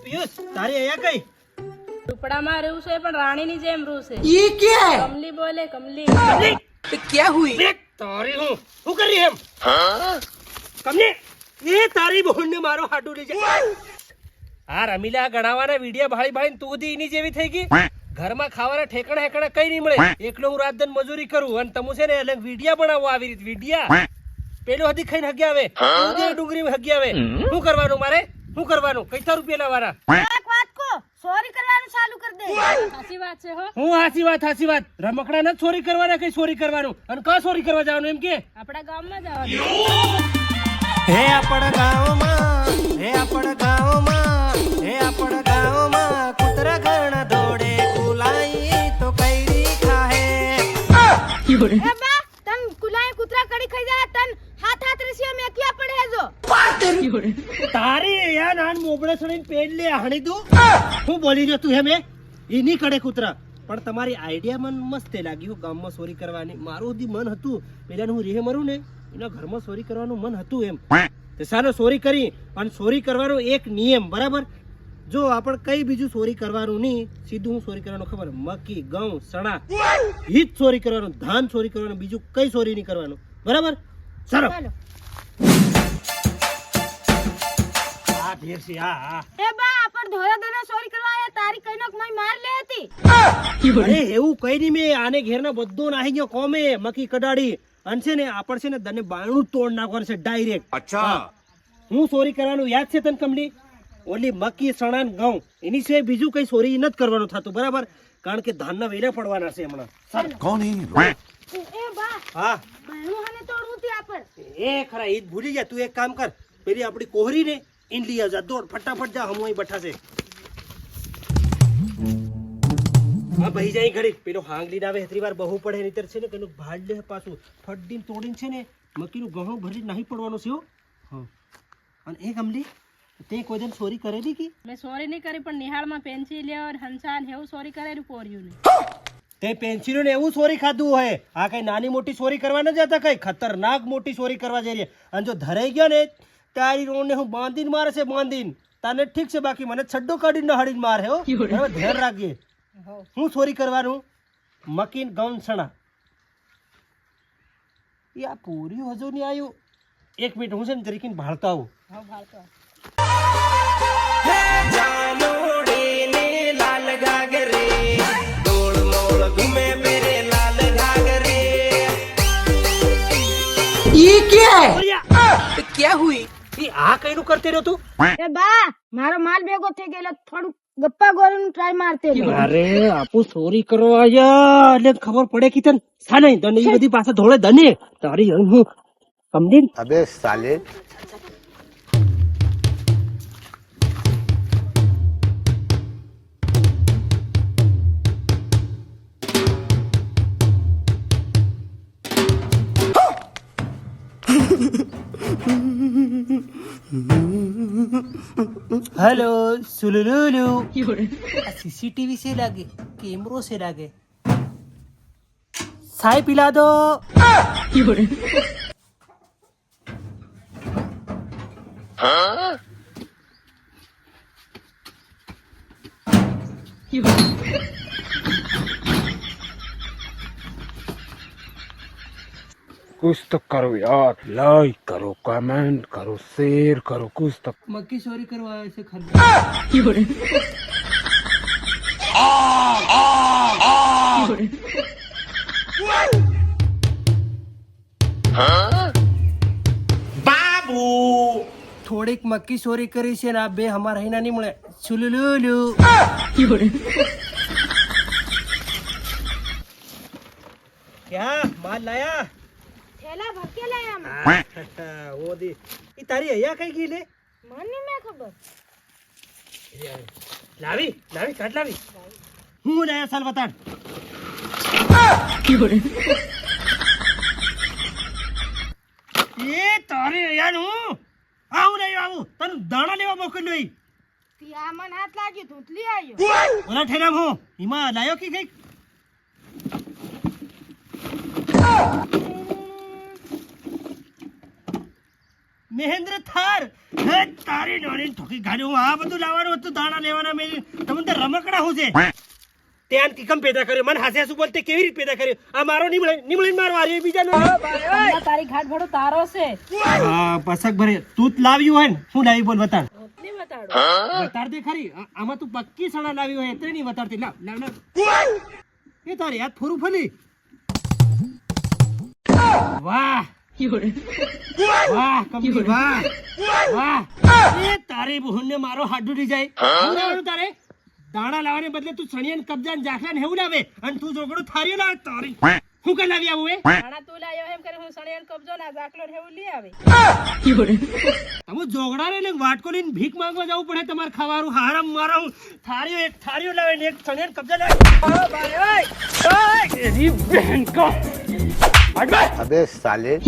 પિયુષ તારી અહીંયા કઈ ઝૂંપડામાં રહ્યું છે પણ રાણીની જેમ રહ્યું છે. ये क्या है? કમલી બોલે કમલી. क्या हुई? બે તારી હું કરી એમ કમને એ તારી બોનને મારો હાડું લઈ જાય આ રમીલા ગણાવાના વિડિયા ભાળી ભાળી તું દી એની જેવી થઈ ગઈ ઘરમાં ખાવાના ઠેકાણા હેકાણા કઈ નહીં મળે એકલો હું રાત દિન મજૂરી કરું અને તમે છે ને એટલે વિડિયા બનાવો આવી રીતે વિડિયા પેલો હદી ખાઈને હગી આવે ઉદય ડુંગરી હગી આવે શું કરવાનું મારે શું કરવાનું કઈથા રૂપિયા લાવવાના એક વાત કો સોરી કરવાનું ચાલુ કર દે. સાચી વાત છે હો. હું હાચી વાત રમકડા ન ચોરી કરવાના કઈ ચોરી કરવાનું અને કા ચોરી કરવા જવાનું એમ કે આપણા ગામમાં જવાનું. हे अपड़ गाँव में हे अपड़ गाँव में कुतरा गण दौड़े कुलाई तो कैरी खाहे એ બા તન કુલાય કૂતરા કડી ખાઈ જા તન હાથ હાથ રસીઓ મે ક્યાં પડે જો તારી યાર નાન મોબળે સણીને પેડ લે હાણી દઉં હું બોલી રહ્યો તું હે મે એની કડે કૂતરા પણ તમારી આઈડિયા મન મસ્ત લાગ્યું ગામમાં ચોરી કરવાની મારું દી મન હતું પેલા હું રેહ મરું ને એના ઘરમાં ચોરી કરવાનું મન હતું એમ તે સાનો ચોરી કરી પણ ચોરી કરવાનો એક નિયમ બરાબર જો આપણે કઈ બીજું ચોરી કરવાનું નહીં સીધું હું ચોરી કરવાનું ખબર મકી ઘઉં ચણા હિત ચોરી કરવાનું ધાન ચોરી કરવાનું બીજું કઈ ચોરી નહીં કરવાનું બરાબર ચાલો ચાલો. આ ઢેર છે આ એ બા આપણ ધોરા દના સોરી કરવા આયા તારી કઈનક મય માર લે હતી. અરે એવું કઈ નહીં મેં આને ઘેરના બધો નાહી ગયો કોમે મકી કડાડી અને છે ને આપણ છે ને તને બાયણું તોડ નાખવાનું છે ડાયરેક્ટ અચ્છા હું ચોરી કરવાનું યાદ છે તને કમલી ઓલી મકી ચણા ને ઘઉં એની સિવાય બીજું કઈ ચોરી નથી કરવાનું થતું બરાબર કારણ કે ધાનના વેરા પડવાના છે હમણાં कौन है એ બા હા બાયણું હને તોડવું તી આપણ. એ ખરા ઈ જ ભૂલી જા તું એક કામ કર પેલી આપણી કોહરી ને ઈન લઈ આવજા દોડ ફટાફટ જા હમ અહીં બેઠા છે હા ભાઈ જાય ઘડી પેલો હાંગલી આવે હેતરી વાર બહુ પડે નહીતર છે ને પેલું ભાડ લે પાછું ફડીને તોડીને છે ને મકીનું ઘઉં ભરી નહીં પડવાનું છે હો હા અને એ ગમલી તે કોઈ દિન ચોરી કરેલી કી મેં સોરી નહીં કરી પણ નિહાળમાં પેન્સિલ હંસાન એવું સોરી કરેલું પોર્યું ને. તે પેન્સિલો ને એવું ચોરી ખાધું હોય આ કઈ નાની મોટી ચોરી કરવા ન જતા કઈ ખતરનાક મોટી ચોરી કરવા જઈ રહ્યા અને જો ધરાઈ ગયો ને તારી રોને હું બાંધીને મારે છે બાંધીને તને ઠીક છે બાકી મને છડ્ડો કાઢીને હડીને મારે હો બરાબર ધ્યાન રાખજે હું ચોરી કરવાનું મકીન ઘઉં ચણા એ આ પૂરી હજુ નહીં આવ્યું એક મિનિટ હું છે ને તરીકે ભાળતો આવું હા ભાળતો. जानोड़े ने लाल घाघरे गोल मोल घूमे मेरे लाल घाघरे ये क्या है? क्या हुई? એ આ કઈનું કરતે રહ્યો તું એ બા મારો માલ ભેગો થઈ ગયેલો થોડું ગપ્પા ગોરીનું ટ્રાય મારતે રહ્યો. અરે આપું ચોરી કરવા આયા એટલે ખબર પડે કે તને સા નહીં તને એ બધી પાસે ધોળે ધને તારી હું સમજી अबे साले हेलो सुलुलुलु सीसीटीवी से लागे कैमरो से लागे चाय पिला दो कुछ तो करो यार लाइक करो कमेंट करो शेयर करो कुछ तो मक्की चोरी करवाया ऐसे खाली बाबू થોડીક મક્કી ચોરી કરી છે ને આ બે હમારા હિના નહીં મળે સુલુલુલુ क्या माल लाया થેલા ભરકે લાયા અમે. वो दी ई तारी અહીંયા કઈ ગઈ લે મને મે ખબર. લાવી લાવી કાટ લાવી હું લાયા સાલ બતાડ એ તારી અહીંયા નું આવું નહીં આવું તને દાણા લેવા મોકલ્યો ઈ તી આ મન હાથ લાગ્યું ધૂંતલી આવ્યો. ઓલા ઠેરામ હું ઈમાં લાયો કી કઈ મહેન્દ્ર થાર હે તારી નોની ઠોકી ગાડી હું આ બધું લાવવાનું હતું દાણા લેવાના મેં તમને તો રમકડા હું છે ત્યાં કિકમ પેદા કર્યો મને હાસે હાસુ બોલતે કેવી રીતે પેદા કર્યો આ મારો નિમળીને મારો આર્યો બીજાનો હમણાં તારી ઘાટ ભડો તારો છે હા પસક ભરે તું જ લાવ્યું હોય ને શું લાવી બોલ બતાડ રોટલી બતાડો બતાડ દે ખરી આમાં તું પક્કી સણા લાવી હોય એટલે નહીં બતાડતી લાવ એ તારી હાથ ફોરું ફલી વાહ વાહ કમલી વાહ વાહ એ તારી બહુને મારો હાથ ડૂડી જાય શું લાવવાનું તારે દાણા લાવવાને બદલે તું સણિયાને કબજાને જાખલાને હેવું લાવે અને તું જોગડો થારીઓ લાવે તારી હું કઈ લાવી આવું એ દાણા તું લાયો એમ કરે હું સણિયાને કબજો ના જાકલો ને એવું લઈ આવે તમે જોગડા ને વાટકો લઈને ભીખ માંગવા જવું પડે તમારે ખાવાનું હારામ મારા હું થારીઓ લાવે ને એક સણિયાને કબજા લાવે એની બહેન કો अबे साले